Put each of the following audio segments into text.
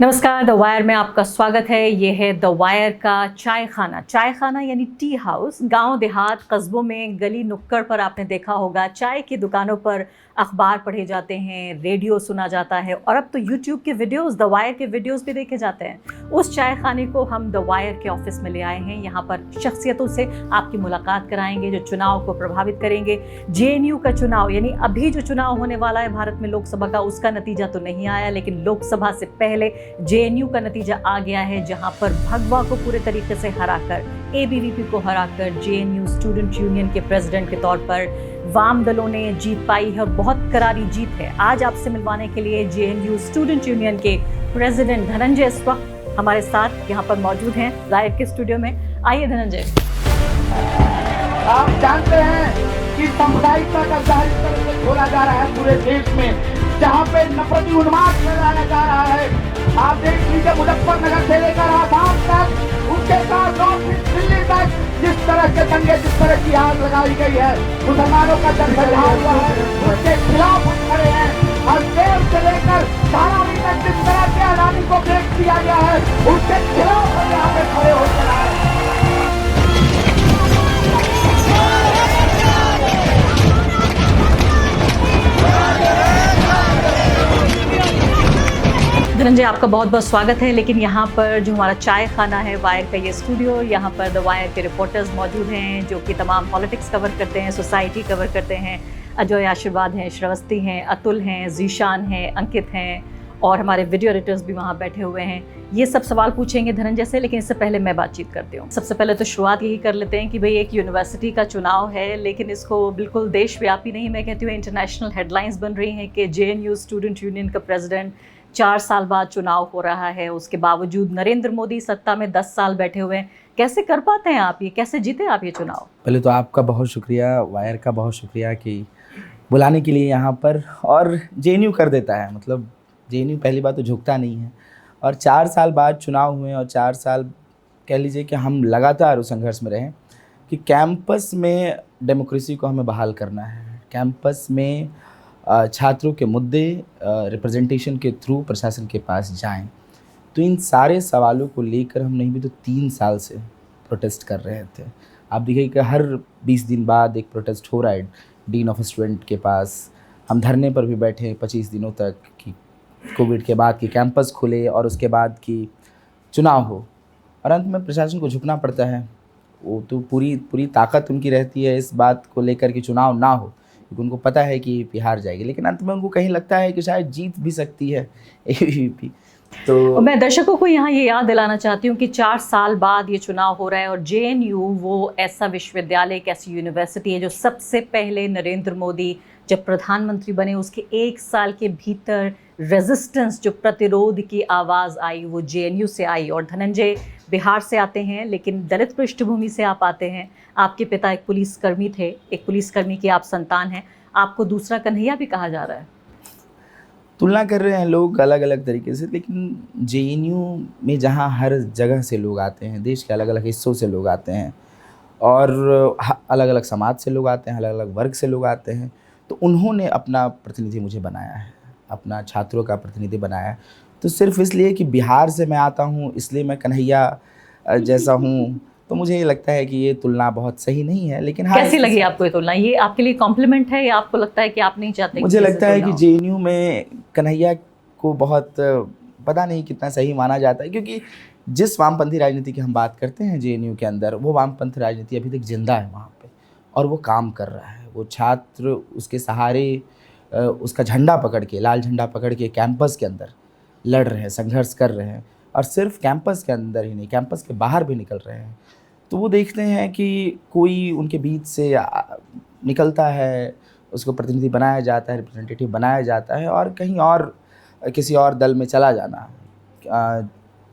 नमस्कार, the wire में आपका स्वागत है। ये है द वायर का चाय खाना। चाय खाना यानी टी हाउस। गांव देहात कस्बों में गली नुक्कड़ पर आपने देखा होगा, चाय की दुकानों पर अखबार पढ़े जाते हैं, रेडियो सुना जाता है और अब तो यूट्यूब के वीडियोस, द वायर के वीडियोस भी देखे जाते हैं। उस चाय खाने को हम द वायर के ऑफिस में ले आए हैं। यहाँ पर शख्सियतों से आपकी मुलाकात कराएंगे जो चुनाव को प्रभावित करेंगे। जेएनयू का चुनाव यानी अभी जो चुनाव होने वाला है भारत में लोकसभा का, उसका नतीजा तो नहीं आया, लेकिन लोकसभा से पहले जेएनयू का नतीजा आ गया है, जहां पर भगवा को पूरे तरीके से हराकर, एबीवीपी को हराकर जेएनयू स्टूडेंट यूनियन के प्रेसिडेंट के तौर पर वाम दलों ने जीत पाई है और बहुत करारी जीत है। आज आपसे मिलवाने के लिए जेएनयू स्टूडेंट यूनियन के प्रेसिडेंट धनंजय इस वक्त हमारे साथ यहाँ पर मौजूद हैं लाइव के स्टूडियो में। आइए धनंजय। आप जानते हैं कि सामुदायिकता का जाल इस तरह से खोला जा रहा है पूरे देश में, जहाँ पे नफरती उन्माद फैलाया जा रहा है। आप देख लीजिए, मुजफ्फरनगर से लेकर आसाम तक, उसके साथ दिल्ली तक जिस तरह के दंगे, जिस तरह की आग लगाई गई है, मुसलमानों का जन सजाया हुआ है, उसके खिलाफ हम खड़े हैं। और देव से लेकर धारावी तक जिस तरह के अडानी को ब्रेक दिया गया है, उसके खिलाफ हम यहाँ पे खड़े होकर आए हैं। धनंजय, आपका बहुत बहुत स्वागत है। लेकिन यहाँ पर जो हमारा चाय खाना है, वायर का ये स्टूडियो, यहाँ पर द वायर के रिपोर्टर्स मौजूद हैं जो कि तमाम पॉलिटिक्स कवर करते हैं, सोसाइटी कवर करते हैं। अजय आशीर्वाद हैं, श्रवस्ती हैं, अतुल हैं, जीशान हैं, अंकित हैं और हमारे वीडियो एडिटर्स भी वहाँ बैठे हुए हैं। ये सब सवाल पूछेंगे धनंजय से, लेकिन इससे पहले मैं बातचीत करती हूँ। सबसे पहले तो शुरुआत यही कर लेते हैं कि भाई एक यूनिवर्सिटी का चुनाव है, लेकिन इसको बिल्कुल देशव्यापी नहीं, मैं कहती हूँ इंटरनेशनल हेडलाइंस बन रही हैं कि जेएनयू स्टूडेंट यूनियन का प्रेसिडेंट 4 साल बाद चुनाव हो रहा है। उसके बावजूद नरेंद्र मोदी सत्ता में 10 साल बैठे हुए हैं। कैसे कर पाते हैं आप ये, कैसे जीते आप ये चुनाव? पहले तो आपका बहुत शुक्रिया, वायर का बहुत शुक्रिया कि बुलाने के लिए यहाँ पर। और जेएनयू कर देता है, मतलब जेएनयू पहली बात तो झुकता नहीं है। और 4 साल बाद चुनाव हुए और 4 साल कह लीजिए कि हम लगातार उस संघर्ष में रहें कि कैंपस में डेमोक्रेसी को हमें बहाल करना है। कैंपस में छात्रों के मुद्दे रिप्रेजेंटेशन के थ्रू प्रशासन के पास जाएं। तो इन सारे सवालों को लेकर हम नहीं भी तो 3 साल से प्रोटेस्ट कर रहे थे। आप देखिए कि हर 20 दिन बाद एक प्रोटेस्ट हो रहा है डीन ऑफ स्टूडेंट के पास। हम धरने पर भी बैठे 25 दिनों तक कि कोविड के बाद कि कैंपस खुले और उसके बाद कि चुनाव हो। और अंत में प्रशासन को झुकना पड़ता है। वो तो पूरी ताकत उनकी रहती है इस बात को लेकर कि चुनाव ना हो, क्योंकि उनको पता है कि बिहार जाएगी, लेकिन अंत में उनको कहीं लगता है कि शायद जीत भी सकती है एबीवीपी। तो मैं दर्शकों को यहाँ ये याद दिलाना चाहती हूँ कि 4 साल बाद ये चुनाव हो रहा है और जेएनयू वो ऐसा विश्वविद्यालय, एक ऐसी यूनिवर्सिटी है जो सबसे पहले नरेंद्र मोदी जब प्रधानमंत्री बने उसके 1 साल के भीतर रेजिस्टेंस, जो प्रतिरोध की आवाज़ आई, वो जेएनयू से आई। और धनंजय बिहार से आते हैं, लेकिन दलित पृष्ठभूमि से आप आते हैं। आपके पिता एक पुलिसकर्मी थे, एक पुलिसकर्मी की आप संतान हैं। आपको दूसरा कन्हैया भी कहा जा रहा है। तुलना कर रहे हैं लोग अलग अलग तरीके से, लेकिन जेएनयू में जहाँ हर जगह से लोग आते हैं, देश के अलग अलग हिस्सों से लोग आते हैं और अलग अलग समाज से लोग आते हैं, अलग अलग वर्ग से लोग आते हैं, तो उन्होंने अपना प्रतिनिधि मुझे बनाया है, अपना छात्रों का प्रतिनिधि बनाया है। तो सिर्फ इसलिए कि बिहार से मैं आता हूँ इसलिए मैं कन्हैया जैसा हूँ, तो मुझे ये लगता है कि ये तुलना बहुत सही नहीं है। लेकिन हाँ, कैसी लगी आपको ये तुलना? ये आपके लिए कॉम्प्लीमेंट है या आपको लगता है कि आप नहीं चाहते? मुझे लगता है कि जेएनयू में कन्हैया को बहुत पता नहीं कितना सही माना जाता है, क्योंकि जिस वामपंथी राजनीति की हम बात करते हैं जेएनयू के अंदर, वो वामपंथी राजनीति अभी तक जिंदा है वहाँ पे और वो काम कर रहा है। वो छात्र उसके सहारे उसका झंडा पकड़ के, लाल झंडा पकड़ के कैंपस के अंदर लड़ रहे हैं, संघर्ष कर रहे हैं। और सिर्फ कैंपस के अंदर ही नहीं, कैंपस के बाहर भी निकल रहे हैं। तो वो देखते हैं कि कोई उनके बीच से निकलता है, उसको प्रतिनिधि बनाया जाता है, रिप्रेजेंटेटिव बनाया जाता है, और कहीं और किसी और दल में चला जाना,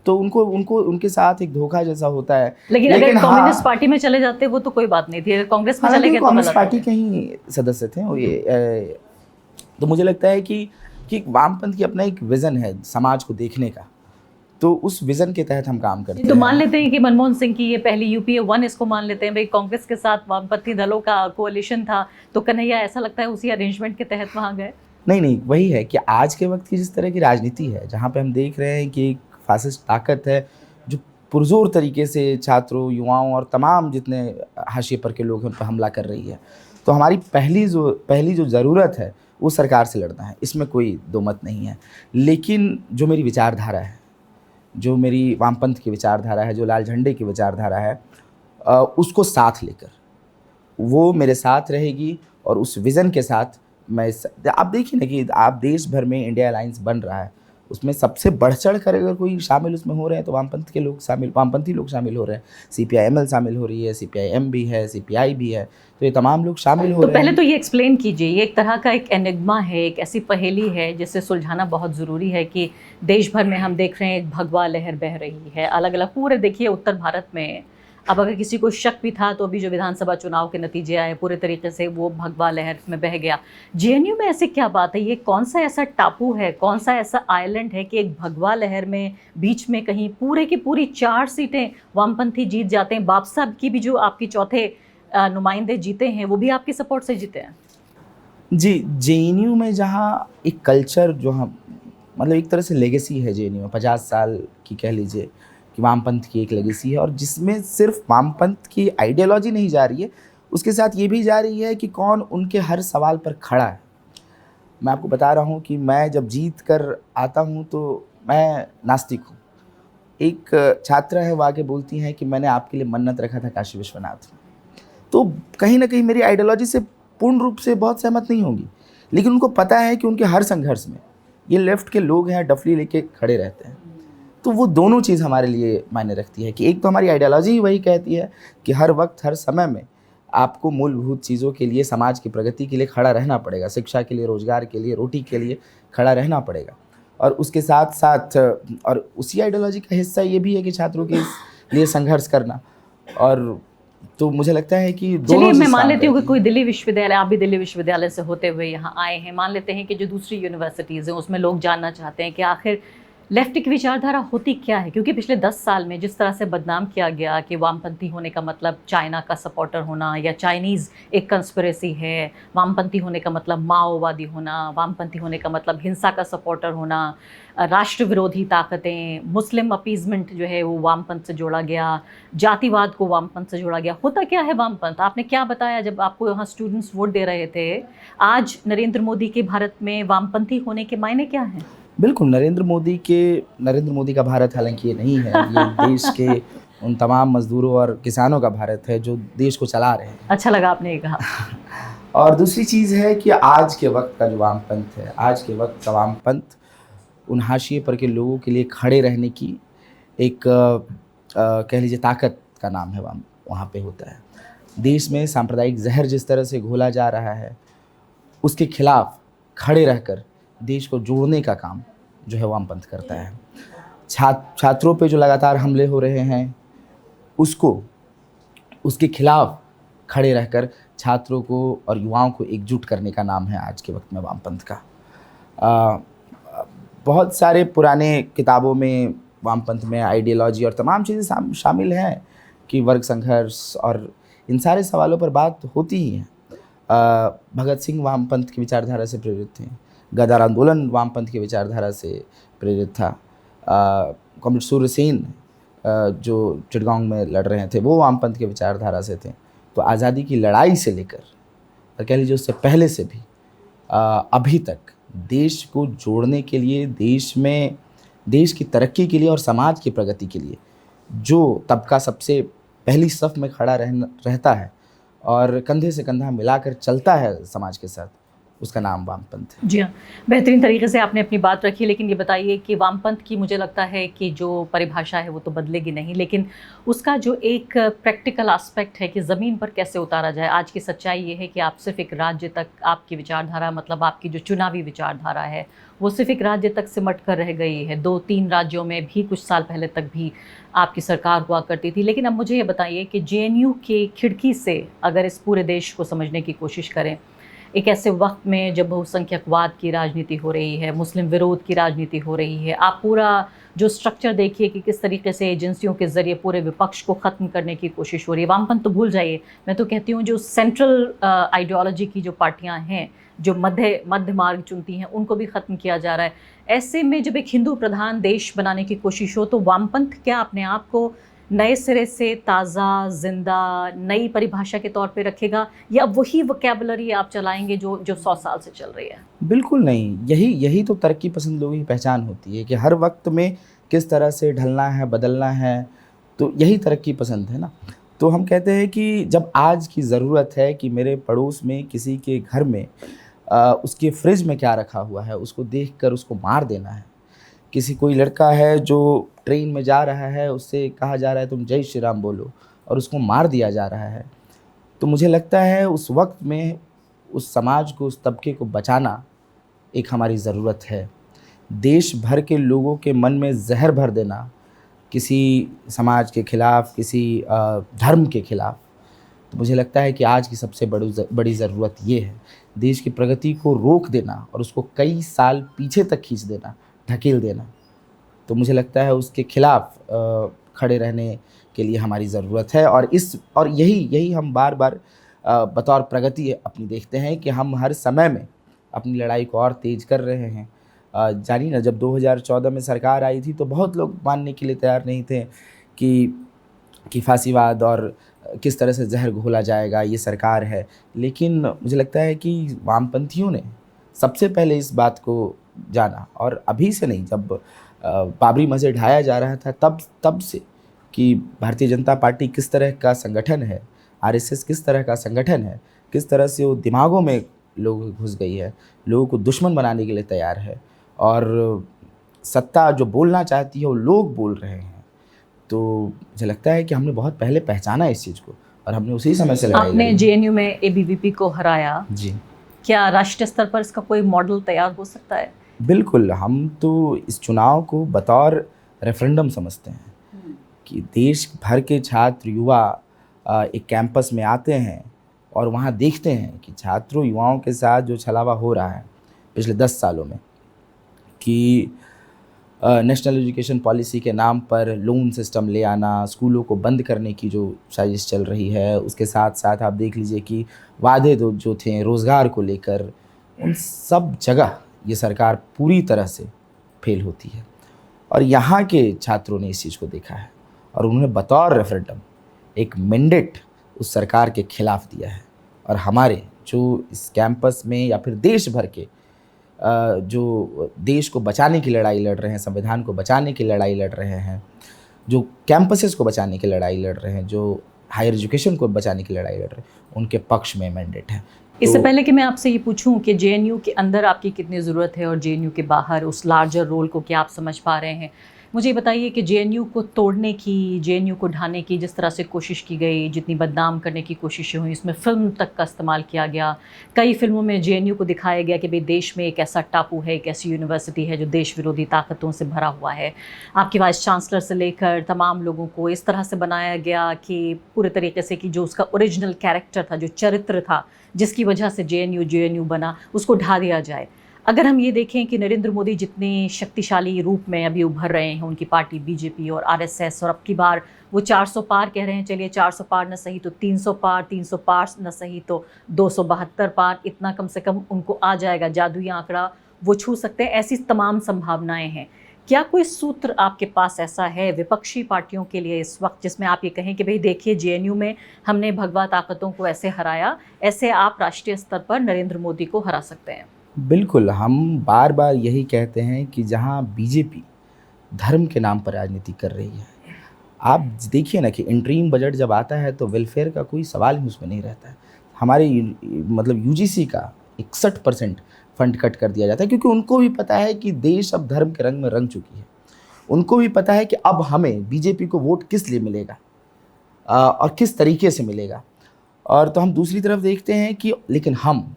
तो उनको उनके साथ एक धोखा जैसा होता है। लेकिन अगर कांग्रेस पार्टी में चले जाते वो तो कोई बात नहीं थी, अगर कांग्रेस में चले गए तो कांग्रेस पार्टी के ही सदस्य थे वो। तो मुझे लगता है कि वामपंथ की अपना एक विज़न है समाज को देखने का, तो उस विज़न के तहत हम काम करते हैं। तो मान लेते हैं कि मनमोहन सिंह की ये पहली यूपीए 1, इसको मान लेते हैं भाई, कांग्रेस के साथ वामपंथी दलों का कोalition था, तो कन्हैया ऐसा लगता है उसी अरेंजमेंट के तहत वहाँ गए। नहीं, वही है कि आज के वक्त की जिस तरह की राजनीति है, जहाँ पे हम देख रहे हैं कि एक फासिस्ट ताकत है जो पुरजोर तरीके से छात्रों, युवाओं और तमाम जितने हाशिए पर के लोग हैं उन पर हमला कर रही है, तो हमारी पहली जो ज़रूरत है वो सरकार से लड़ना है, इसमें कोई दो मत नहीं है। लेकिन जो मेरी विचारधारा है, जो मेरी वामपंथ की विचारधारा है, जो लाल झंडे की विचारधारा है, उसको साथ लेकर वो मेरे साथ रहेगी और उस विज़न के साथ मैं आप देखिए ना कि आप देश भर में इंडिया अलायंस बन रहा है, उसमें सबसे बढ़-चढ़ कर अगर कोई शामिल उसमें हो रहे हैं तो वामपंथी लोग शामिल हो रहे हैं। सीपीआईएमएल शामिल हो रही है, सीपीआईएम भी है, सीपीआई भी है, तो ये तमाम लोग शामिल हो तो रहे हैं। पहले तो ये एक्सप्लेन कीजिए, ये एक तरह का एक एनिग्मा है, एक ऐसी पहेली है जिसे सुलझाना बहुत ज़रूरी है कि देश भर में हम देख रहे हैं एक भगवा लहर बह रही है, अलग-अलग पूरे देखिए उत्तर भारत में। अब अगर किसी को शक भी था तो अभी जो विधानसभा चुनाव के नतीजे आए पूरे तरीके से वो भगवा लहर में बह गया। जेएनयू में ऐसी क्या बात है, ये कौन सा ऐसा टापू है, कौन सा ऐसा आइलैंड है कि एक भगवा लहर में बीच में कहीं पूरे की पूरी 4 सीटें वामपंथी जीत जाते हैं। बाप साहब की भी जो आपकी चौथे नुमाइंदे जीते हैं वो भी आपकी सपोर्ट से जीते हैं। जी, जेएनयू में जहाँ एक कल्चर जो हम मतलब एक तरह से लेगेसी है जेएनयू में 50 साल की कह लीजिए कि वामपंथ की एक लेगेसी है और जिसमें सिर्फ वामपंथ की आइडियोलॉजी नहीं जा रही है, उसके साथ ये भी जा रही है कि कौन उनके हर सवाल पर खड़ा है। मैं आपको बता रहा हूँ कि मैं जब जीत कर आता हूँ तो मैं नास्तिक हूँ। एक छात्रा है वो आके बोलती हैं कि मैंने आपके लिए मन्नत रखा था काशी विश्वनाथ में। तो कहीं ना कहीं मेरी आइडियोलॉजी से पूर्ण रूप से बहुत सहमत नहीं होंगी, लेकिन उनको पता है कि उनके हर संघर्ष में ये लेफ्ट के लोग हैं डफली लेके खड़े रहते हैं। तो वो दोनों चीज़ हमारे लिए मायने रखती है कि एक तो हमारी आइडियोलॉजी ही वही कहती है कि हर वक्त हर समय में आपको मूलभूत चीज़ों के लिए, समाज की प्रगति के लिए खड़ा रहना पड़ेगा, शिक्षा के लिए, रोजगार के लिए, रोटी के लिए खड़ा रहना पड़ेगा। और उसके साथ साथ और उसी आइडियोलॉजी का हिस्सा ये भी है कि छात्रों के लिए संघर्ष करना। और तो मुझे लगता है कि चलिए मैं मान लेती हूँ कि कोई दिल्ली विश्वविद्यालय, आप भी दिल्ली विश्वविद्यालय से होते हुए यहाँ आए हैं, मान लेते हैं कि जो दूसरी यूनिवर्सिटीज़ हैं उसमें लोग जानना चाहते हैं कि आखिर लेफ्ट की विचारधारा होती क्या है, क्योंकि पिछले 10 साल में जिस तरह से बदनाम किया गया कि वामपंथी होने का मतलब चाइना का सपोर्टर होना या चाइनीज़ एक कंस्पिरेसी है, वामपंथी होने का मतलब माओवादी होना, वामपंथी होने का मतलब हिंसा का सपोर्टर होना, राष्ट्र विरोधी ताकतें, मुस्लिम अपीजमेंट जो है वो वामपंथ से जोड़ा गया, जातिवाद को वामपंथ से जोड़ा गया। होता क्या है वामपंथ? आपने क्या बताया जब आपको यहाँ स्टूडेंट्स वोट दे रहे थे? आज नरेंद्र मोदी के भारत में वामपंथी होने के मायने क्या हैं? बिल्कुल, नरेंद्र मोदी का भारत हालांकि ये नहीं है, ये देश के उन तमाम मजदूरों और किसानों का भारत है जो देश को चला रहे हैं। अच्छा लगा आपने ये कहा। और दूसरी चीज़ है कि आज के वक्त का जो वामपंथ है, आज के वक्त का वामपंथ उन हाशिए पर के लोगों के लिए खड़े रहने की एक कह लीजिए ताकत का नाम है वहाँ पे होता है। देश में सांप्रदायिक जहर जिस तरह से घोला जा रहा है, उसके खिलाफ खड़े रहकर देश को जोड़ने का काम जो है वामपंथ करता है। छात्रों पे जो लगातार हमले हो रहे हैं उसके खिलाफ खड़े रहकर छात्रों को और युवाओं को एकजुट करने का नाम है आज के वक्त में वामपंथ का। बहुत सारे पुराने किताबों में वामपंथ में आइडियोलॉजी और तमाम चीज़ें शामिल हैं कि वर्ग संघर्ष और इन सारे सवालों पर बात होती ही है। भगत सिंह वामपंथ की विचारधारा से प्रेरित थे, गदर आंदोलन वामपंथ की विचारधारा से प्रेरित था, कॉमरेड सूर्य सेन जो चिटगांव में लड़ रहे थे वो वामपंथ की विचारधारा से थे। तो आज़ादी की लड़ाई से लेकर और कह लीजिए उससे पहले से भी अभी तक देश को जोड़ने के लिए, देश की तरक्की के लिए और समाज की प्रगति के लिए जो तबका सबसे पहली सफ़ में खड़ा रहता है और कंधे से कंधा मिलाकर चलता है समाज के साथ, उसका नाम वामपंथ है। जी हाँ, बेहतरीन तरीके से आपने अपनी बात रखी। लेकिन ये बताइए कि वामपंथ की मुझे लगता है कि जो परिभाषा है वो तो बदलेगी नहीं, लेकिन उसका जो एक प्रैक्टिकल एस्पेक्ट है कि ज़मीन पर कैसे उतारा जाए। आज की सच्चाई ये है कि आप सिर्फ एक राज्य तक आपकी विचारधारा, मतलब आपकी जो चुनावी विचारधारा है वो सिर्फ एक राज्य तक सिमट कर रह गई है। 2-3 राज्यों में भी कुछ साल पहले तक भी आपकी सरकार हुआ करती थी। लेकिन अब मुझे ये बताइए कि जेएनयू के खिड़की से अगर इस पूरे देश को समझने की कोशिश करें, एक ऐसे वक्त में जब बहुसंख्यकवाद की राजनीति हो रही है, मुस्लिम विरोध की राजनीति हो रही है, आप पूरा जो स्ट्रक्चर देखिए कि किस तरीके से एजेंसियों के ज़रिए पूरे विपक्ष को ख़त्म करने की कोशिश हो रही है। वामपंथ तो भूल जाइए, मैं तो कहती हूँ जो सेंट्रल आइडियोलॉजी की जो पार्टियाँ हैं जो मध्य मार्ग चुनती हैं उनको भी ख़त्म किया जा रहा है। ऐसे में जब एक हिंदू प्रधान देश बनाने की कोशिश हो तो वामपंथ क्या अपने आप को नए सिरे से ताज़ा, जिंदा, नई परिभाषा के तौर पे रखेगा, या वही वोकैबुलरी आप चलाएंगे जो 100 साल से चल रही है? बिल्कुल नहीं, यही तो तरक्की पसंद लोगों की पहचान होती है कि हर वक्त में किस तरह से ढलना है, बदलना है, तो यही तरक्की पसंद है ना। तो हम कहते हैं कि जब आज की ज़रूरत है कि मेरे पड़ोस में किसी के घर में उसके फ्रिज में क्या रखा हुआ है उसको देखकर उसको मार देना है। किसी कोई लड़का है जो ट्रेन में जा रहा है, उससे कहा जा रहा है तुम जय श्री राम बोलो, और उसको मार दिया जा रहा है। तो मुझे लगता है उस वक्त में उस समाज को, उस तबके को बचाना एक हमारी ज़रूरत है। देश भर के लोगों के मन में जहर भर देना किसी समाज के ख़िलाफ़, किसी धर्म के ख़िलाफ़, तो मुझे लगता है कि आज की सबसे बड़ी ज़रूरत ये है। देश की प्रगति को रोक देना और उसको कई साल पीछे तक खींच देना, ढकेल देना, तो मुझे लगता है उसके खिलाफ़ खड़े रहने के लिए हमारी ज़रूरत है। और यही हम बार बार बतौर प्रगति अपनी देखते हैं कि हम हर समय में अपनी लड़ाई को और तेज़ कर रहे हैं। जानिए ना, जब 2014 में सरकार आई थी तो बहुत लोग मानने के लिए तैयार नहीं थे कि फांसीवाद और किस तरह से जहर घोला जाएगा, ये सरकार है। लेकिन मुझे लगता है कि वामपंथियों ने सबसे पहले इस बात को जाना, और अभी से नहीं, जब बाबरी मस्जिद ढाया जा रहा था तब से, कि भारतीय जनता पार्टी किस तरह का संगठन है, आरएसएस किस तरह का संगठन है, किस तरह से वो दिमागों में लोगों घुस गई है, लोगों को दुश्मन बनाने के लिए तैयार है, और सत्ता जो बोलना चाहती है वो लोग बोल रहे हैं। तो मुझे लगता है कि हमने बहुत पहले पहचाना इस चीज़ को और हमने उसी समय से लड़ाई आपने लड़ी। जेएनयू में एबीवीपी को हराया, जी क्या राष्ट्रीय स्तर पर इसका कोई मॉडल तैयार हो सकता है? बिल्कुल, हम तो इस चुनाव को बतौर रेफरेंडम समझते हैं कि देश भर के छात्र युवा एक कैंपस में आते हैं और वहाँ देखते हैं कि छात्रों युवाओं के साथ जो छलावा हो रहा है पिछले 10 सालों में, कि नेशनल एजुकेशन पॉलिसी के नाम पर लोन सिस्टम ले आना, स्कूलों को बंद करने की जो साजिश चल रही है, उसके साथ साथ आप देख लीजिए कि वादे जो थे रोज़गार को लेकर, उन सब जगह ये सरकार पूरी तरह से फेल होती है। और यहाँ के छात्रों ने इस चीज़ को देखा है और उन्होंने बतौर रेफरेंडम एक मैंडेट उस सरकार के खिलाफ़ दिया है। और हमारे जो इस कैंपस में या फिर देश भर के जो देश को बचाने की लड़ाई लड़ रहे हैं, संविधान को बचाने की लड़ाई लड़ रहे हैं, जो कैंपसेस को बचाने की लड़ाई लड़ रहे हैं, जो हायर एजुकेशन को बचाने की लड़ाई लड़ रहे हैं, उनके पक्ष में मैंडेट है। इससे पहले कि मैं आपसे ये पूछूं कि जेएनयू के अंदर आपकी कितनी ज़रूरत है और जेएनयू के बाहर उस लार्जर रोल को क्या आप समझ पा रहे हैं, मुझे बताइए कि जेएनयू को तोड़ने की, जेएनयू को ढाने की जिस तरह से कोशिश की गई, जितनी बदनाम करने की कोशिशें हुई, इसमें फ़िल्म तक का इस्तेमाल किया गया। कई फिल्मों में जेएनयू को दिखाया गया कि भाई देश में एक ऐसा टापू है, एक ऐसी यूनिवर्सिटी है जो देश विरोधी ताकतों से भरा हुआ है। आपके वाइस चांसलर से लेकर तमाम लोगों को इस तरह से बनाया गया कि पूरे तरीके से कि जो उसका ओरिजिनल कैरेक्टर था, जो चरित्र था, जिसकी वजह से जेएनयू बना, उसको ढा दिया जाए। अगर हम ये देखें कि नरेंद्र मोदी जितने शक्तिशाली रूप में अभी उभर रहे हैं, उनकी पार्टी बीजेपी और आरएसएस, और अब की बार वो 400 पार कह रहे हैं, चलिए 400 पार न सही तो 300 पार, 300 पार न सही तो 272 पार, इतना कम से कम उनको आ जाएगा, जादुई आंकड़ा वो छू सकते हैं। ऐसी तमाम संभावनाएं हैं। क्या कोई सूत्र आपके पास ऐसा है विपक्षी पार्टियों के लिए इस वक्त जिसमें आप ये कहें कि भाई देखिए जेएनयू में हमने भगवा ताकतों को ऐसे हराया, ऐसे आप राष्ट्रीय स्तर पर नरेंद्र मोदी को हरा सकते हैं? बिल्कुल, हम बार बार यही कहते हैं कि जहाँ बीजेपी धर्म के नाम पर राजनीति कर रही है, आप देखिए ना कि इंटरिम बजट जब आता है तो वेलफेयर का कोई सवाल ही उसमें नहीं रहता है। हमारे मतलब यूजीसी का 61% फंड कट कर दिया जाता है, क्योंकि उनको भी पता है कि देश अब धर्म के रंग में रंग चुकी है। उनको भी पता है कि अब हमें बीजेपी को वोट किस लिए मिलेगा और किस तरीके से मिलेगा। और तो हम दूसरी तरफ देखते हैं कि लेकिन हम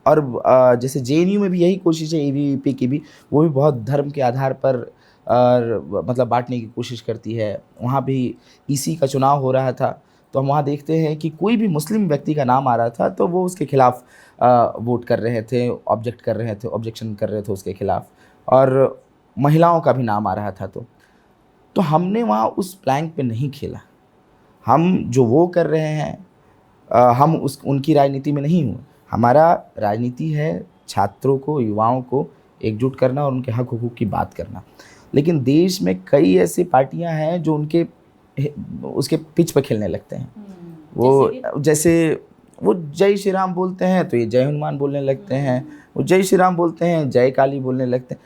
और जैसे जेएनयू में भी यही कोशिश है, एबीवीपी की भी, वो भी बहुत धर्म के आधार पर मतलब बांटने की कोशिश करती है। वहाँ भी ईसी का चुनाव हो रहा था तो हम वहाँ देखते हैं कि कोई भी मुस्लिम व्यक्ति का नाम आ रहा था तो वो उसके खिलाफ वोट कर रहे थे, ऑब्जेक्शन कर रहे थे उसके खिलाफ, और महिलाओं का भी नाम आ रहा था। तो हमने वहाँ उस प्लैंक पे नहीं खेला। हम जो वो कर रहे हैं हम उनकी राजनीति में नहीं हुए। हमारा राजनीति है छात्रों को, युवाओं को एकजुट करना और उनके हक हुकूक की बात करना। लेकिन देश में कई ऐसी पार्टियां हैं जो उनके उसके पिच पे खेलने लगते हैं। वो जैसे वो जय श्री राम बोलते हैं तो ये जय हनुमान बोलने लगते हैं, वो जय श्री राम बोलते हैं जय काली बोलने लगते हैं।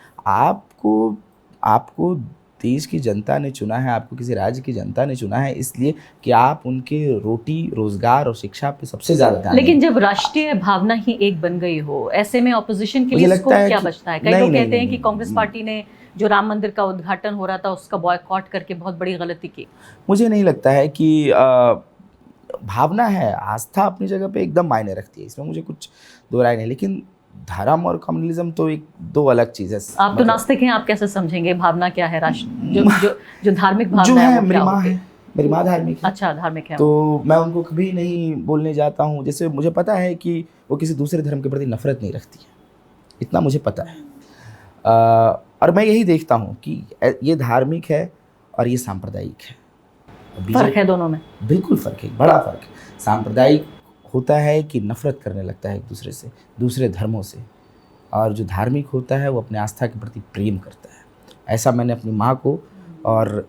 आपको देश की जनता ने चुना है, आपको किसी राज्य की जनता ने चुना है इसलिए कि आप उनके रोटी, रोजगार और शिक्षा पे सबसे ज्यादा ध्यान लेकिन जब राष्ट्रीय भावना ही एक बन गई हो, ऐसे में ऑपोजिशन के लिए स्कोप क्या बचता है? कई लोग कहते हैं कि कांग्रेस पार्टी ने जो राम मंदिर का उद्घाटन हो रहा था उसका बॉयकॉट करके बहुत बड़ी गलती की। मुझे नहीं लगता है कि भावना है, आस्था अपनी जगह पे एकदम मायने रखती है, इसमें मुझे कुछ दो राय नहीं। लेकिन धर्म और कम्युनलिज्म तो एक दो अलग चीज़ है। आप तो नास्तिक हैं, आप कैसे समझेंगे भावना क्या है? राष्ट्र जो धार्मिक भावना जो है, मेरी माँ धार्मिक है। अच्छा, धार्मिक है। तो मैं उनको कभी नहीं बोलने जाता हूँ। जैसे मुझे पता है कि वो किसी दूसरे धर्म के प्रति नफरत नहीं रखती है, इतना मुझे पता है। और मैं यही देखता हूँ कि ये धार्मिक है और ये सांप्रदायिक है। फर्क है दोनों में? बिल्कुल फ़र्क है, बड़ा फ़र्क है। सांप्रदायिक होता है कि नफ़रत करने लगता है एक दूसरे से, दूसरे धर्मों से, और जो धार्मिक होता है वो अपने आस्था के प्रति प्रेम करता है। ऐसा मैंने अपनी माँ को और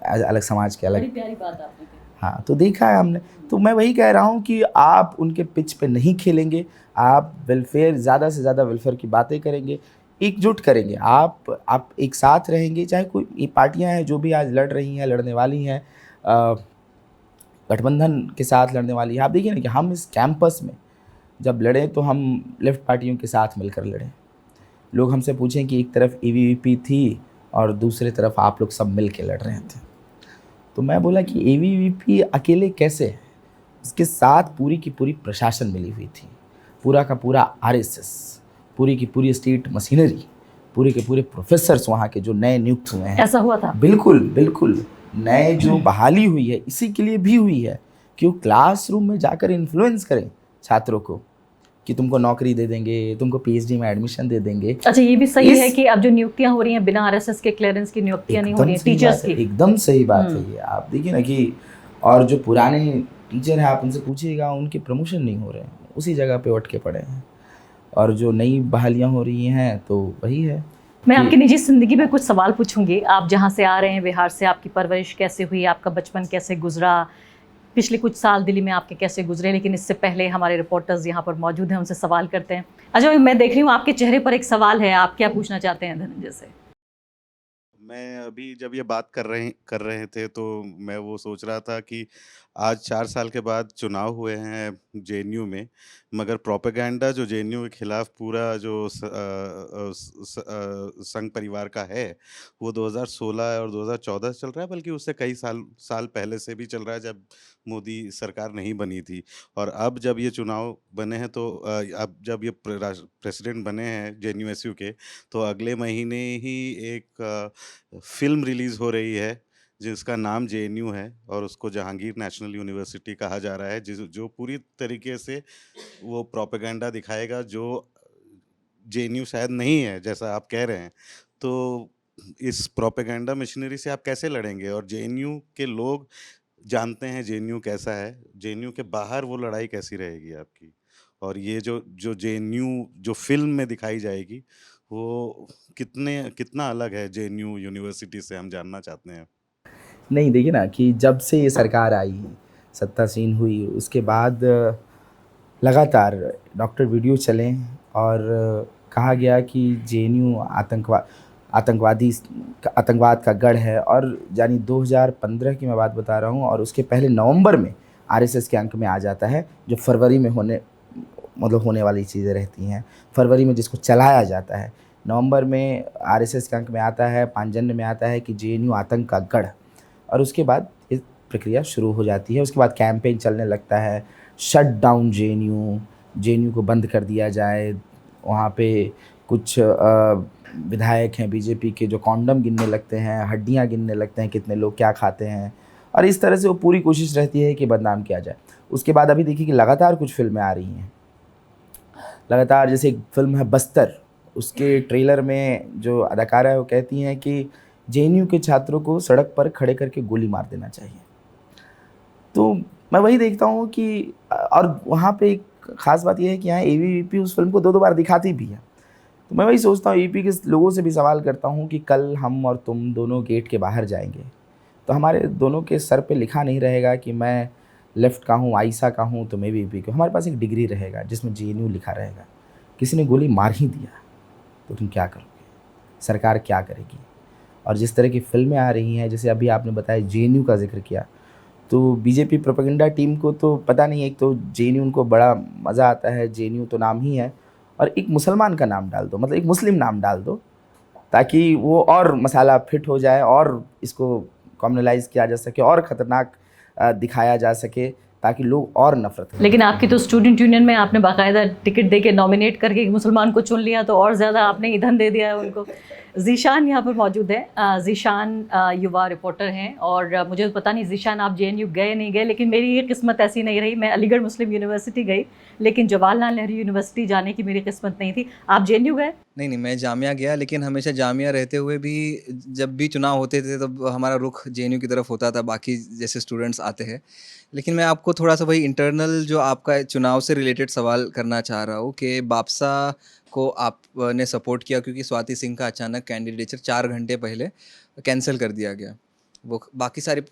अलग समाज के अलग, बड़ी प्यारी बात आपने कही। हाँ, तो देखा है हमने। तो मैं वही कह रहा हूँ कि आप उनके पिच पे नहीं खेलेंगे, आप वेलफेयर, ज़्यादा से ज़्यादा वेलफेयर की बातें करेंगे, एकजुट करेंगे, आप एक साथ रहेंगे। चाहे कोई ये पार्टियाँ हैं जो भी आज लड़ रही हैं, लड़ने वाली हैं, गठबंधन के साथ लड़ने वाली है। आप देखिए ना कि हम इस कैंपस में जब लड़े तो हम लेफ्ट पार्टियों के साथ मिलकर लड़े। लोग हमसे पूछें कि एक तरफ ABVP थी और दूसरी तरफ आप लोग सब मिल के लड़ रहे थे, तो मैं बोला कि ABVP अकेले कैसे है, इसके साथ पूरी की पूरी प्रशासन मिली हुई थी, पूरा का पूरा RSS, पूरी की पूरी स्टेट मशीनरी, पूरे के पूरे प्रोफेसर्स वहाँ के जो नए नियुक्त हुए हैं। ऐसा हुआ था? बिल्कुल बिल्कुल। नए जो बहाली हुई है इसी के लिए भी हुई है कि वो क्लासरूम में जाकर इन्फ्लुएंस करें छात्रों को कि तुमको नौकरी दे देंगे, तुमको PhD में एडमिशन दे देंगे। अच्छा, ये भी सही है कि अब जो नियुक्तियां हो रही हैं बिना RSS के क्लियरेंस की नियुक्तियां नहीं हो रही हैं टीचर्स की। एकदम सही बात है ये। आप देखिए ना कि और जो पुराने टीचर हैं आप उनसे पूछिएगा, उनके प्रमोशन नहीं हो रहे हैं, उसी जगह पे अटके पड़े हैं। और जो नई बहालियाँ हो रही हैं तो वही है। मैं आपकी निजी ज़िंदगी में कुछ सवाल पूछूंगी। आप जहाँ से आ रहे हैं, बिहार से, आपकी परवरिश कैसे हुई, आपका बचपन कैसे गुजरा, पिछले कुछ साल दिल्ली में आपके कैसे गुजरे? लेकिन इससे पहले हमारे रिपोर्टर्स यहाँ पर मौजूद हैं, उनसे सवाल करते हैं। अच्छा, मैं देख रही हूँ आपके चेहरे पर एक सवाल है, आप क्या पूछना चाहते हैं धनंजय से? मैं अभी जब ये बात कर रहे थे तो मैं वो सोच रहा था कि आज 4 साल के बाद चुनाव हुए हैं JNU में, मगर प्रोपेगेंडा जो JNU के खिलाफ पूरा जो संघ परिवार का है वो 2016 और 2014 चल रहा है, बल्कि उससे कई साल पहले से भी चल रहा है, जब मोदी सरकार नहीं बनी थी। और अब जब ये चुनाव बने हैं तो अब जब ये प्रेसिडेंट बने हैं JNU-SU के, तो अगले महीने ही एक फिल्म रिलीज़ हो रही है जिसका नाम JNU है और उसको जहांगीर नेशनल यूनिवर्सिटी कहा जा रहा है, जो पूरी तरीके से वो प्रोपेगेंडा दिखाएगा जो JNU शायद नहीं है जैसा आप कह रहे हैं। तो इस प्रोपेगेंडा मशीनरी से आप कैसे लड़ेंगे? और JNU के लोग जानते हैं JNU कैसा है, JNU के बाहर वो लड़ाई कैसी रहेगी आपकी? और ये जो JNU जो फिल्म में दिखाई जाएगी वो कितना अलग है JNU यूनिवर्सिटी से, हम जानना चाहते हैं। नहीं, देखिए ना कि जब से ये सरकार आई, सत्तासीन हुई, उसके बाद लगातार डॉक्टर वीडियो चले और कहा गया कि JNU आतंकवाद का गढ़ है। और यानी 2015 की मैं बात बता रहा हूँ, और उसके पहले नवंबर में RSS के अंक में आ जाता है, जो फरवरी में होने वाली चीज़ें रहती हैं, फरवरी में जिसको चलाया जाता है, नवंबर में RSS के अंक में आता है, पांचजन्य में आता है कि JNU आतंक का गढ़। और उसके बाद इस प्रक्रिया शुरू हो जाती है। उसके बाद कैंपेन चलने लगता है, शट डाउन JNU को बंद कर दिया जाए। वहाँ पे कुछ विधायक हैं BJP के जो कॉन्डम गिनने लगते हैं, हड्डियाँ गिनने लगते हैं, कितने लोग क्या खाते हैं, और इस तरह से वो पूरी कोशिश रहती है कि बदनाम किया जाए। उसके बाद अभी देखिए कि लगातार कुछ फिल्में आ रही हैं, लगातार। जैसे एक फिल्म है बस्तर, उसके ट्रेलर में जो अदाकारा है वो कहती हैं कि JNU के छात्रों को सड़क पर खड़े करके गोली मार देना चाहिए। तो मैं वही देखता हूँ कि और वहाँ पे एक ख़ास बात यह है कि यहाँ ABVP उस फिल्म को 2-2 बार दिखाती भी है। तो मैं वही सोचता हूँ, ABP के लोगों से भी सवाल करता हूँ कि कल हम और तुम दोनों गेट के बाहर जाएंगे तो हमारे दोनों के सर पे लिखा नहीं रहेगा कि मैं लेफ़्ट का हूँ, आइसा का हूँ, तुम ABVP का। हमारे पास एक डिग्री रहेगा जिसमें JNU लिखा रहेगा। किसी ने गोली मार ही दिया तो तुम क्या करोगे, सरकार क्या करेगी। और जिस तरह की फिल्में आ रही हैं, जैसे अभी आपने बताया JNU का जिक्र किया, तो बीजेपी प्रोपेगेंडा टीम को तो पता नहीं है, एक तो JNU उनको बड़ा मज़ा आता है, JNU तो नाम ही है, और एक मुसलमान का नाम डाल दो, मतलब एक मुस्लिम नाम डाल दो ताकि वो और मसाला फिट हो जाए और इसको कॉम्युनलाइज़ किया जा सके और ख़तरनाक दिखाया जा सके ताकि लोग और नफरत करें। लेकिन आपकी तो स्टूडेंट यूनियन में आपने बाकायदा टिकट दे के नॉमिनेट करके एक मुसलमान को चुन लिया, तो और ज़्यादा आपने ईंधन दे दिया है उनको। ज़ीशान यहाँ पर मौजूद है। ज़ीशान युवा रिपोर्टर हैं और मुझे तो पता नहीं ज़ीशान आप JNU गए नहीं गए, लेकिन मेरी ये किस्मत ऐसी नहीं रही। मैं अलीगढ़ मुस्लिम यूनिवर्सिटी गई, लेकिन जवाहरलाल नेहरू यूनिवर्सिटी जाने की मेरी किस्मत नहीं थी। आप JNU गए? नहीं, मैं जामिया गया, लेकिन हमेशा जामिया रहते हुए भी जब भी चुनाव होते थे तब हमारा रुख JNU की तरफ होता था, बाकी जैसे स्टूडेंट्स आते हैं। लेकिन मैं आपको थोड़ा सा वही इंटरनल जो आपका चुनाव से रिलेटेड सवाल करना चाह रहा हूँ कि बापसा को आपने सपोर्ट किया क्योंकि स्वाति सिंह का अचानक कैंडिडेचर 4 घंटे पहले कैंसिल कर दिया गया। वो बाकी सारी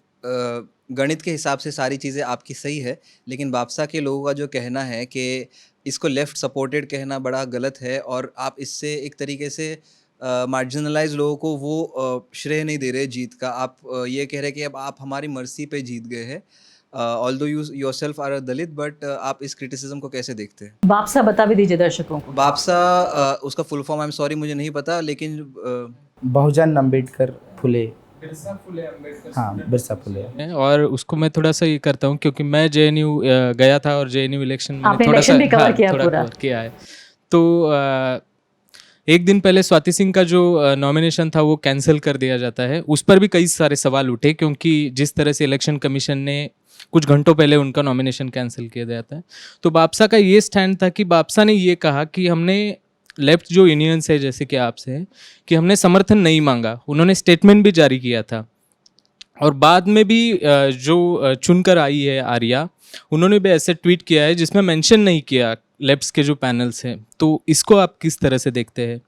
गणित के हिसाब से सारी चीज़ें आपकी सही है, लेकिन बापसा के लोगों का जो कहना है कि इसको लेफ़्ट सपोर्टेड कहना बड़ा गलत है और आप इससे एक तरीके से मार्जिनलाइज लोगों को वो श्रेय नहीं दे रहे जीत का। आप ये कह रहे कि अब आप हमारी मर्जी पे जीत गए हैं, although you yourself are a Dalit, but आप इस क्रिटिसिज्म को कैसे देखते हैं? बापसा बता भी दीजिए दर्शकों को। बापसा उसका full form I am sorry मुझे नहीं पता, लेकिन बहुजन अम्बेडकर फुले, हाँ बिरसा फुले। और उसको मैं थोड़ा सा ये करता हूँ क्योंकि मैं JNU गया था और JNU इलेक्शन में आपने थोड़ा सा इलेक्शन भी कवर किया थोड़ा पूरा। कवर किया है। तो एक दिन पहले स्वाति सिंह का जो नॉमिनेशन था वो कैंसिल कर दिया जाता है। उस पर भी कई सारे सवाल उठे क्योंकि जिस तरह से इलेक्शन कमीशन ने कुछ घंटों पहले उनका नॉमिनेशन कैंसिल किया जाता है। तो बापसा का ये स्टैंड था कि बापसा ने ये कहा कि हमने लेफ्ट जो यूनियंस है जैसे कि आपसे है कि हमने समर्थन नहीं मांगा। उन्होंने स्टेटमेंट भी जारी किया था और बाद में भी जो चुनकर आई है आर्या, उन्होंने भी ऐसे ट्वीट किया है जिसमें मेंशन नहीं किया लेफ्ट्स के जो पैनल्स हैं। तो इसको आप किस तरह से देखते हैं?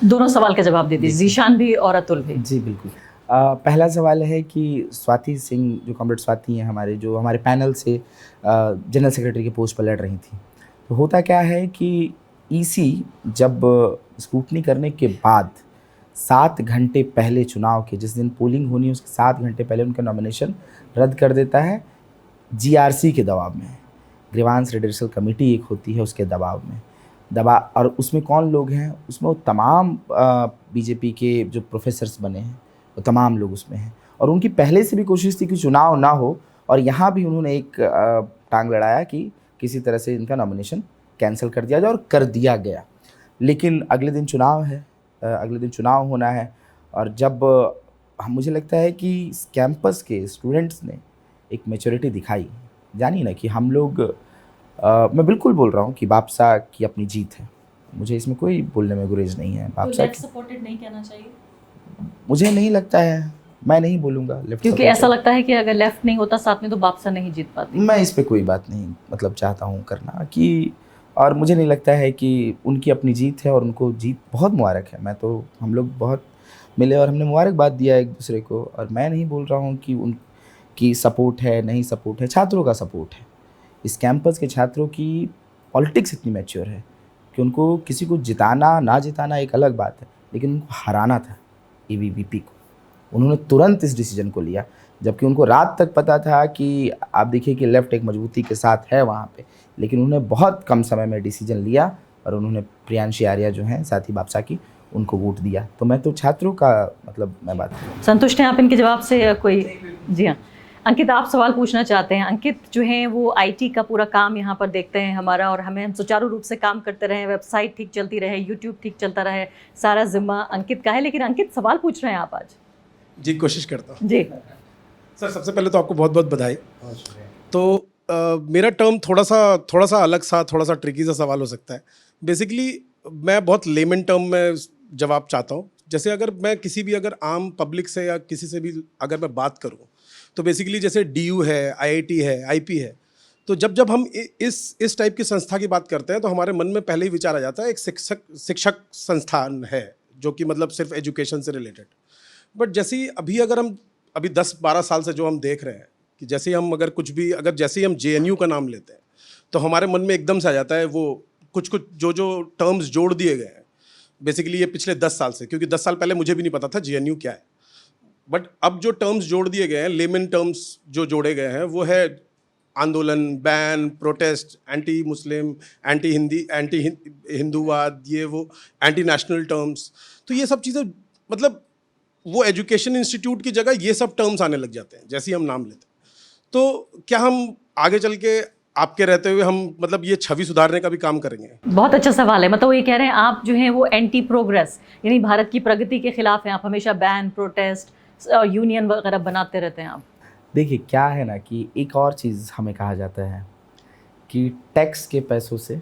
दोनों सवाल का जवाब दे दीजिए, ज़ीशान भी और अतुल भी। जी बिल्कुल। पहला सवाल है कि स्वाति सिंह, जो कॉमरेड स्वाति हैं हमारे, जो हमारे पैनल से जनरल सेक्रेटरी के पोस्ट पर लड़ रही थी, तो होता क्या है कि EC जब स्क्रूटनी करने के बाद 7 घंटे पहले चुनाव के, जिस दिन पोलिंग होनी है उसके 7 घंटे पहले उनका नॉमिनेशन रद्द कर देता है। GRC के दबाव में, ग्रीवांस रिडर्सल कमेटी एक होती है, उसके दबाव में और उसमें कौन लोग हैं? उसमें वो तमाम बीजेपी के जो प्रोफेसर्स बने हैं वो तमाम लोग उसमें हैं और उनकी पहले से भी कोशिश थी कि चुनाव ना हो, और यहाँ भी उन्होंने एक टांग लड़ाया कि किसी तरह से इनका नॉमिनेशन कैंसिल कर दिया जाए, और कर दिया गया। लेकिन अगले दिन चुनाव है, अगले दिन चुनाव होना है, और जब मुझे लगता है कि कैंपस के स्टूडेंट्स ने एक मैच्योरिटी दिखाई, जानिए ना कि हम लोग मैं बिल्कुल बोल रहा हूँ कि बापसा की अपनी जीत है, मुझे इसमें कोई बोलने में गुरेज नहीं है। बापसा तो सपोर्टेड नहीं कहना चाहिए? मुझे नहीं लगता है, मैं नहीं बोलूँगा लेफ्ट, क्योंकि ऐसा लगता है कि अगर लेफ्ट नहीं होता साथ में तो बापसा नहीं जीत पाती। मैं इस पे कोई बात नहीं मतलब चाहता हूँ करना कि, और मुझे नहीं लगता है कि उनकी अपनी जीत है और उनको जीत बहुत मुबारक है। मैं तो, हम लोग बहुत मिले और हमने मुबारकबाद दिया एक दूसरे को, और मैं नहीं बोल रहा हूँ कि उनकी सपोर्ट है नहीं सपोर्ट है, छात्रों का सपोर्ट है। इस कैंपस के छात्रों की पॉलिटिक्स इतनी मैच्योर है कि उनको किसी को जिताना ना जिताना एक अलग बात है, लेकिन उनको हराना था ABVP को। उन्होंने तुरंत इस डिसीजन को लिया, जबकि उनको रात तक पता था कि आप देखिए कि लेफ़्ट एक मजबूती के साथ है वहाँ पे, लेकिन उन्होंने बहुत कम समय में डिसीजन लिया और उन्होंने प्रियांशी आर्या जो हैं साथी बापसा की, उनको वोट दिया। तो मैं तो छात्रों का मतलब मैं बात करूँ। संतुष्ट हैं आप इनके जवाब से या कोई? जी हाँ, अंकित आप सवाल पूछना चाहते हैं। अंकित जो हैं वो IT का पूरा काम यहाँ पर देखते हैं हमारा, और हम सुचारू रूप से काम करते रहे, वेबसाइट ठीक चलती रहे, YouTube ठीक चलता रहे, सारा जिम्मा अंकित का है। लेकिन अंकित सवाल पूछ रहे हैं आप आज। जी कोशिश करता हूँ। जी सर, सबसे पहले तो आपको बहुत बहुत बधाई। तो मेरा टर्म थोड़ा सा अलग सा, थोड़ा सा ट्रिकी सा सवाल हो सकता है। बेसिकली मैं बहुत लेमन टर्म में जवाब चाहता हूँ। जैसे अगर मैं किसी भी अगर आम पब्लिक से या किसी से भी अगर मैं बात करूँ, तो बेसिकली जैसे DU है, IIT है, IP है, तो जब हम इस टाइप की संस्था की बात करते हैं तो हमारे मन में पहले ही विचार आ जाता है एक शिक्षक संस्थान है जो कि मतलब सिर्फ एजुकेशन से रिलेटेड। बट जैसे ही अभी 10-12 साल से जो हम देख रहे हैं कि जैसे ही हम जैसे ही हम JNU का नाम लेते हैं तो हमारे मन में एकदम से आ जाता है वो कुछ जो टर्म्स जोड़ दिए गए हैं बेसिकली ये पिछले 10 साल से, क्योंकि 10 साल पहले मुझे भी नहीं पता था JNU क्या है। बट अब जो टर्म्स जोड़ दिए गए हैं, लेमन टर्म्स जो जोड़े गए हैं वो है आंदोलन, ban, protest, anti Muslim, anti Hindi, anti हिंदूवाद, ये वो एंटी नेशनल टर्म्स। तो ये सब चीज़ें मतलब वो एजुकेशन इंस्टीट्यूट की जगह ये सब टर्म्स आने लग जाते हैं जैसे ही हम नाम लेते हैं। तो क्या हम आगे चल के आपके रहते हुए हम मतलब ये छवि सुधारने का भी काम करेंगे? बहुत अच्छा सवाल है। मतलब वो ये कह रहे हैं आप जो हैं वो एंटी प्रोग्रेस यानी भारत की प्रगति के खिलाफ हैं, आप हमेशा बैन, प्रोटेस्ट, यूनियन वगैरह बनाते रहते हैं आप। देखिए क्या है ना कि एक और चीज़ हमें कहा जाता है कि टैक्स के पैसों से,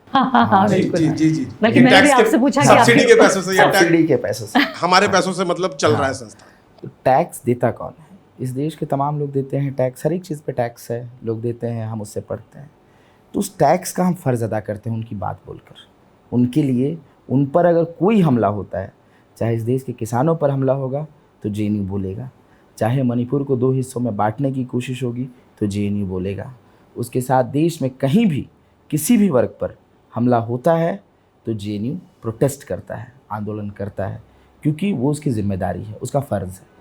हाँ बिल्कुल। जी। बल्कि मैंने भी आपसे पूछा कि सब्सिडी आपके के पैसों से या सब्सिडी के पैसों से हमारे पैसों से मतलब चल रहा है संस्था। तो टैक्स देता कौन है? इस देश के तमाम लोग देते हैं टैक्स, हर एक चीज़ पे टैक्स है, लोग देते हैं, हम उससे पढ़ते हैं। तो उस टैक्स का हम फ़र्ज़ अदा करते हैं उनकी बात बोलकर। उनके लिए उन पर अगर कोई हमला होता है, चाहे इस देश के किसानों पर हमला होगा तो JNU बोलेगा, चाहे मणिपुर को 2 हिस्सों में बांटने की कोशिश होगी तो JNU बोलेगा, उसके साथ देश में कहीं भी किसी भी वर्ग पर हमला होता है तो JNU प्रोटेस्ट करता है, आंदोलन करता है, क्योंकि वो उसकी ज़िम्मेदारी है, उसका फ़र्ज़ है।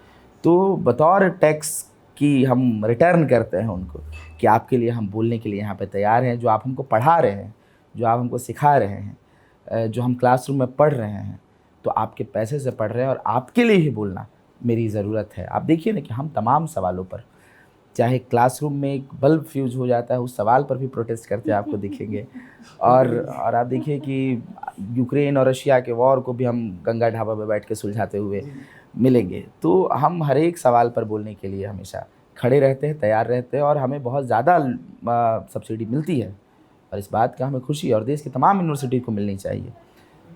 तो बतौर टैक्स की हम रिटर्न करते हैं उनको कि आपके लिए हम बोलने के लिए यहाँ पे तैयार हैं, जो आप हमको पढ़ा रहे हैं, जो आप हमको सिखा रहे हैं, जो हम क्लासरूम में पढ़ रहे हैं, तो आपके पैसे से पढ़ रहे हैं और आपके लिए ही बोलना मेरी ज़रूरत है। आप देखिए ना कि हम तमाम सवालों पर, चाहे क्लासरूम में एक बल्ब फ्यूज हो जाता है उस सवाल पर भी प्रोटेस्ट करते आपको दिखेंगे, और आप देखिए कि यूक्रेन और रशिया के वॉर को भी हम गंगा ढाबा पे बैठ के सुलझाते हुए मिलेंगे। तो हम हर एक सवाल पर बोलने के लिए हमेशा खड़े रहते हैं, तैयार रहते हैं, और हमें बहुत ज़्यादा सब्सिडी मिलती है और इस बात का हमें खुशी है और देश की तमाम यूनिवर्सिटी को मिलनी चाहिए।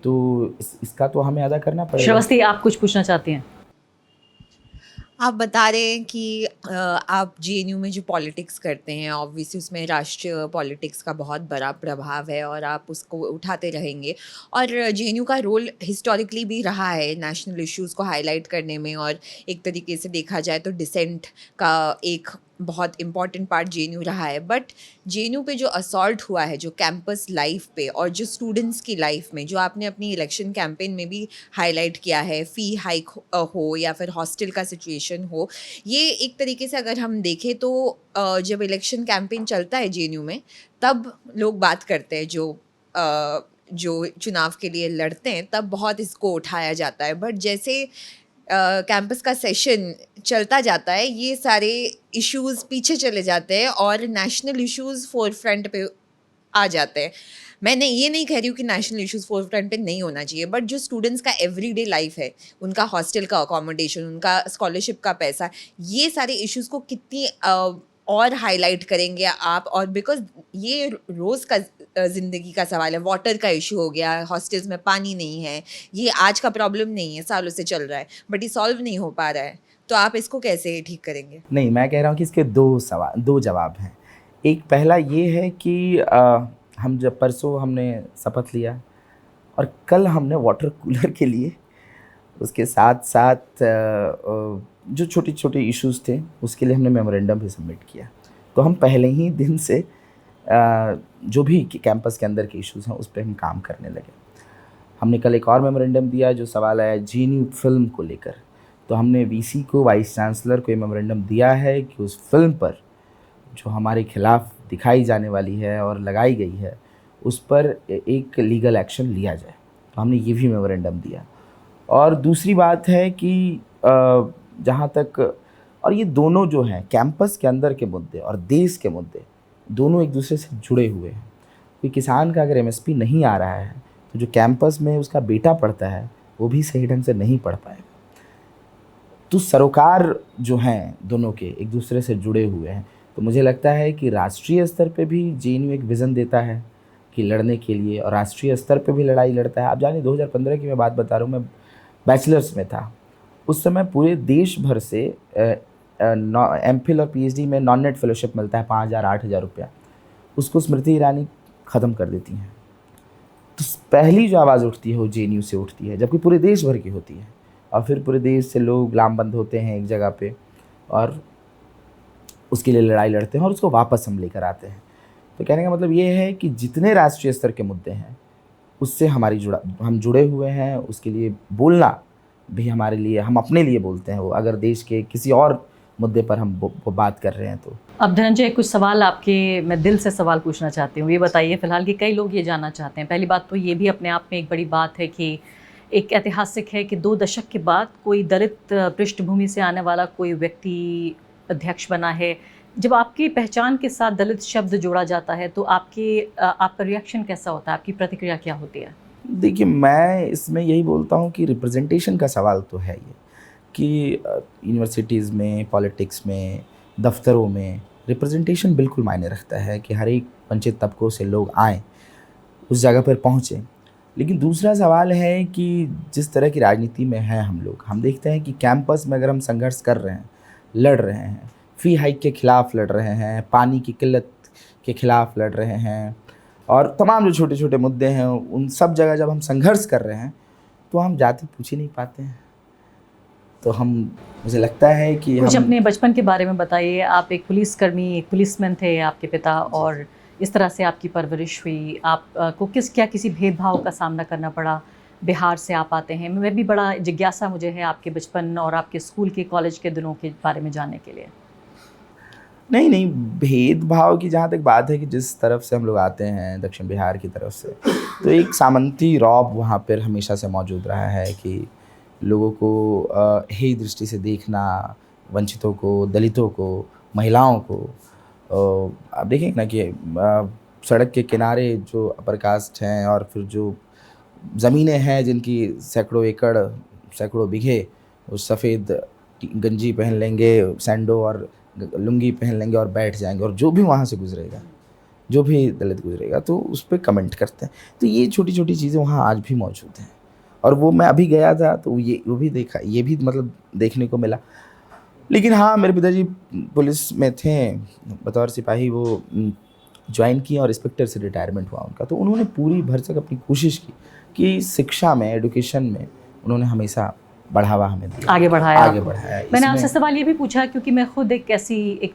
तो इसका तो हमें अदा करना पड़ेगा। श्रवस्ती, आप कुछ पूछना चाहती हैं? आप बता रहे हैं कि आप JNU में जो पॉलिटिक्स करते हैं ऑब्वियसली उसमें राष्ट्रीय पॉलिटिक्स का बहुत बड़ा प्रभाव है और आप उसको उठाते रहेंगे, और JNU का रोल हिस्टोरिकली भी रहा है नेशनल इश्यूज़ को हाईलाइट करने में, और एक तरीके से देखा जाए तो डिसेंट का एक बहुत इम्पॉर्टेंट पार्ट JNU रहा है। बट JNU पे जो असॉल्ट हुआ है जो कैंपस लाइफ पे और जो स्टूडेंट्स की लाइफ में, जो आपने अपनी इलेक्शन कैंपेन में भी हाईलाइट किया है, फ़ी हाइक हो या फिर हॉस्टल का सिचुएशन हो, ये एक तरीके से अगर हम देखें तो जब इलेक्शन कैंपेन चलता है JNU में तब लोग बात करते हैं, जो चुनाव के लिए लड़ते हैं तब बहुत इसको उठाया जाता है। बट जैसे कैंपस का सेशन चलता जाता है ये सारे इश्यूज़ पीछे चले जाते हैं और नेशनल इश्यूज़ फोरफ्रंट पे आ जाते हैं। मैं ये नहीं कह रही हूँ कि नेशनल इश्यूज़ फोरफ्रंट पे नहीं होना चाहिए, बट जो स्टूडेंट्स का एवरीडे लाइफ है, उनका हॉस्टल का अकोमोडेशन, उनका स्कॉलरशिप का पैसा, ये सारे इश्यूज़ को कितनी और हाईलाइट करेंगे आप? और बिकॉज ये रोज़ का ज़िंदगी का सवाल है, वाटर का इशू हो गया, हॉस्टल्स में पानी नहीं है, ये आज का प्रॉब्लम नहीं है, सालों से चल रहा है, बट ये सॉल्व नहीं हो पा रहा है, तो आप इसको कैसे ठीक करेंगे? नहीं, मैं कह रहा हूँ कि इसके दो जवाब हैं। एक पहला ये है कि हम जब परसों हमने शपथ लिया और कल हमने वाटर कूलर के लिए, उसके साथ साथ जो छोटे छोटे इश्यूज़ थे उसके लिए हमने मेमोरेंडम भी सबमिट किया। तो हम पहले ही दिन से जो भी कैंपस के अंदर के इश्यूज़ हैं उस पर हम काम करने लगे। हमने कल एक और मेमोरेंडम दिया जो सवाल आया JNU फिल्म को लेकर, तो हमने VC को, वाइस चांसलर को ये मेमोरेंडम दिया है कि उस फिल्म पर जो हमारे खिलाफ दिखाई जाने वाली है और लगाई गई है उस पर एक लीगल एक्शन लिया जाए। तो हमने ये भी मेमोरेंडम दिया। और दूसरी बात है कि जहाँ तक, और ये दोनों जो हैं कैंपस के अंदर के मुद्दे और देश के मुद्दे दोनों एक दूसरे से जुड़े हुए हैं। कोई किसान का अगर MSP नहीं आ रहा है तो जो कैंपस में उसका बेटा पढ़ता है वो भी सही ढंग से नहीं पढ़ पाएगा। तो सरोकार जो हैं दोनों के एक दूसरे से जुड़े हुए हैं। तो मुझे लगता है कि राष्ट्रीय स्तर पे भी JNU एक विज़न देता है कि लड़ने के लिए, और राष्ट्रीय स्तर पे भी लड़ाई लड़ता है। आप जानिए 2015 की मैं बात बता रहा हूँ, मैं बैचलर्स में था, उस समय पूरे देश भर से MPhil और PhD में नॉन नेट फेलोशिप मिलता है 5,000-8,000 रुपया। उसको स्मृति ईरानी ख़त्म कर देती हैं। तो पहली जो आवाज़ उठती है वो जेएनयू से उठती है, जबकि पूरे देश भर की होती है। और फिर पूरे देश से लोग लामबंद होते हैं एक जगह पे और उसके लिए लड़ाई लड़ते हैं और उसको वापस हम लेकर आते हैं। तो कहने का मतलब ये है कि जितने राष्ट्रीय स्तर के मुद्दे हैं उससे हम जुड़े हुए हैं, उसके लिए बोलना भी हमारे लिए, हम अपने लिए बोलते हैं वो, अगर देश के किसी और मुद्दे पर हम वो बात कर रहे हैं तो। अब धनंजय, कुछ सवाल आपके मैं दिल से सवाल पूछना चाहती हूँ। ये बताइए फिलहाल कि कई लोग ये जानना चाहते हैं। पहली बात तो ये भी अपने आप में एक बड़ी बात है कि एक ऐतिहासिक है कि 2 दशक के बाद कोई दलित पृष्ठभूमि से आने वाला कोई व्यक्ति अध्यक्ष बना है। जब आपकी पहचान के साथ दलित शब्द जोड़ा जाता है तो आपका रिएक्शन कैसा होता है, आपकी प्रतिक्रिया क्या होती है? देखिए, मैं इसमें यही बोलता हूँ कि रिप्रेजेंटेशन का सवाल तो है ये कि यूनिवर्सिटीज़ में, पॉलिटिक्स में, दफ्तरों में रिप्रेजेंटेशन बिल्कुल मायने रखता है कि हर एक वंचित तबकों से लोग आएँ, उस जगह पर पहुँचें। लेकिन दूसरा सवाल है कि जिस तरह की राजनीति में हैं हम लोग, हम देखते हैं कि कैंपस में अगर हम संघर्ष कर रहे हैं, लड़ रहे हैं, फ़ी हाइक के ख़िलाफ़ लड़ रहे हैं, पानी की किल्लत के ख़िलाफ़ लड़ रहे हैं और तमाम जो छोटे छोटे मुद्दे हैं, उन सब जगह जब हम संघर्ष कर रहे हैं तो हम जाति पूछ ही नहीं पाते हैं। तो मुझे लगता है कि कुछ हम अपने बचपन के बारे में बताइए। आप एक पुलिसकर्मी, एक पुलिसमैन थे आपके पिता, और इस तरह से आपकी परवरिश हुई। आपको किसी भेदभाव का सामना करना पड़ा? बिहार से आप आते हैं। मैं भी बड़ा जिज्ञासा मुझे है आपके बचपन और आपके स्कूल के, कॉलेज के दिनों के बारे में जानने के लिए। नहीं, भेदभाव की जहाँ तक बात है कि जिस तरफ से हम लोग आते हैं, दक्षिण बिहार की तरफ से, तो एक सामंती रौब वहाँ पर हमेशा से मौजूद रहा है कि लोगों को हेय दृष्टि से देखना, वंचितों को, दलितों को, महिलाओं को। आप देखेंगे ना कि सड़क के किनारे जो अपर कास्ट हैं और फिर जो ज़मीनें हैं जिनकी सैकड़ों एकड़, सैकड़ों बीघे, वो सफ़ेद गंजी पहन लेंगे, सैंडो और लुंगी पहन लेंगे और बैठ जाएंगे, और जो भी वहाँ से गुजरेगा, जो भी दलित गुजरेगा तो उस पर कमेंट करते हैं। तो ये छोटी छोटी चीज़ें वहाँ आज भी मौजूद हैं। और वो मैं अभी गया था तो वो भी देखा, ये भी मतलब देखने को मिला। लेकिन हाँ, मेरे पिताजी पुलिस में थे बतौर सिपाही, वो ज्वाइन किया और इंस्पेक्टर से रिटायरमेंट हुआ उनका। तो उन्होंने पूरी भरसक अपनी कोशिश की कि शिक्षा में, एजुकेशन में उन्होंने हमेशा बढ़ावा हमें दिया, आगे बढ़ाया। मैंने आपसे इसमें सवाल ये भी पूछा क्योंकि मैं खुद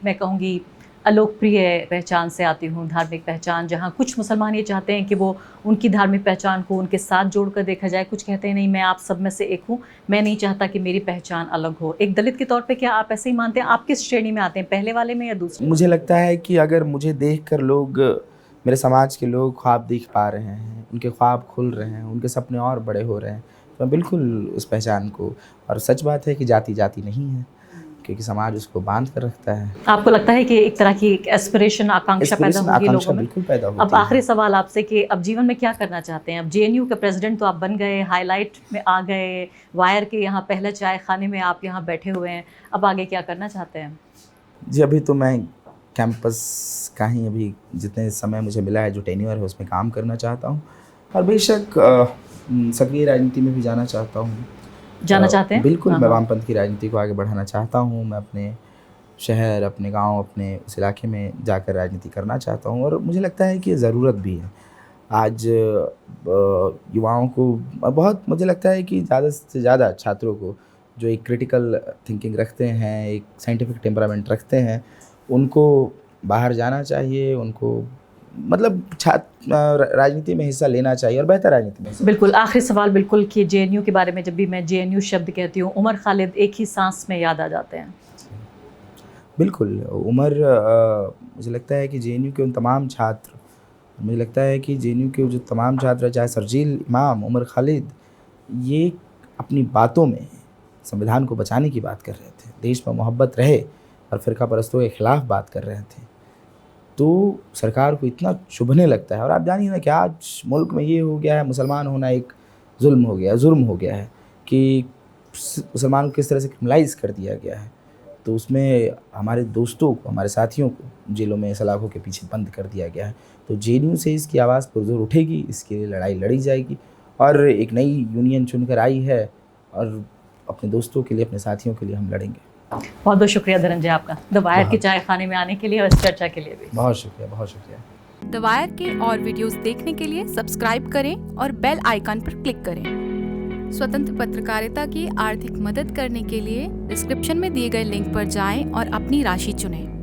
मैं कहूँगी अलोकप्रिय पहचान से आती हूँ, धार्मिक पहचान, जहाँ कुछ मुसलमान ये चाहते हैं कि वो उनकी धार्मिक पहचान को उनके साथ जोड़कर देखा जाए। कुछ कहते हैं नहीं, मैं आप सब में से एक हूँ, मैं नहीं चाहता कि मेरी पहचान अलग हो। एक दलित के तौर पे क्या आप ऐसे ही मानते हैं? आप किस श्रेणी में आते हैं, पहले वाले में या दूसरे? मुझे लगता है कि अगर मुझे देखकर लोग, मेरे समाज के लोग ख्वाब देख पा रहे हैं, उनके ख्वाब खुल रहे हैं, उनके सपने और बड़े हो रहे हैं, तो मैं बिल्कुल उस पहचान को, और सच बात है कि जाति जाति नहीं है, क्योंकि समाज उसको बांध कर रखता है। आपको लगता है कि एक तरह की एक एस्पिरेशन, आकांक्षा पैदा होगी लोगों में? बिल्कुल पैदा होती अब आखिरी सवाल आपसे कि अब जीवन में क्या करना चाहते हैं? अब जेएनयू के प्रेसिडेंट तो आप बन गए, हाईलाइट में आ गए, वायर के यहाँ पहले चाय खाने में आप यहाँ बैठे हुए हैं, अब आगे क्या करना चाहते हैं? जी, अभी तो मैं कैंपस का ही, अभी जितने समय मुझे मिला है, जो टेन्योर है, उसमें काम करना चाहता हूँ, और बेशक सक्रिय राजनीति में भी जाना चाहता हूँ। जाना चाहते हैं? बिल्कुल, हाँ, मैं हाँ। वामपंथ की राजनीति को आगे बढ़ाना चाहता हूँ। मैं अपने शहर, अपने गांव, अपने उस इलाके में जाकर राजनीति करना चाहता हूँ, और मुझे लगता है कि ये ज़रूरत भी है। आज युवाओं को बहुत, मुझे लगता है कि ज़्यादा से ज़्यादा छात्रों को जो एक क्रिटिकल थिंकिंग रखते हैं, एक साइंटिफिक टेम्परामेंट रखते हैं, उनको बाहर जाना चाहिए, उनको मतलब राजनीति में हिस्सा लेना चाहिए और बेहतर राजनीति में हिस्सा। बिल्कुल, आखिरी सवाल बिल्कुल कि जेएनयू के बारे में जब भी मैं जेएनयू शब्द कहती हूँ, उमर खालिद एक ही सांस में याद आ जाते हैं। बिल्कुल, उमर, मुझे लगता है कि जेएनयू के उन तमाम छात्र, मुझे लगता है कि जेएनयू के जो तमाम छात्र, चाहे सरजील इमाम, उमर खालिद, ये अपनी बातों में संविधान को बचाने की बात कर रहे थे, देश में मोहब्बत रहे और फ़िरका परस्तों के ख़िलाफ़ बात कर रहे थे। तो सरकार को इतना चुभने लगता है, और आप जानिए ना कि आज मुल्क में ये हो गया है, मुसलमान होना एक जुल्म हो गया है कि मुसलमान को किस तरह से क्रिमिनलाइज़ कर दिया गया है। तो उसमें हमारे दोस्तों को, हमारे साथियों को जेलों में सलाखों के पीछे बंद कर दिया गया है। तो जेएनयू से इसकी आवाज़ पुरजोर उठेगी, इसके लिए लड़ाई लड़ी जाएगी, और एक नई यूनियन चुनकर आई है, और अपने दोस्तों के लिए, अपने साथियों के लिए हम लड़ेंगे। बहुत बहुत शुक्रिया धनंजय आपका द वायर के चाय खाने में आने के लिए और इस चर्चा के लिए भी। बहुत शुक्रिया, बहुत शुक्रिया। द वायर के और वीडियोस देखने के लिए सब्सक्राइब करें और बेल आइकन पर क्लिक करें। स्वतंत्र पत्रकारिता की आर्थिक मदद करने के लिए डिस्क्रिप्शन में दिए गए लिंक पर जाएं और अपनी राशि चुनें।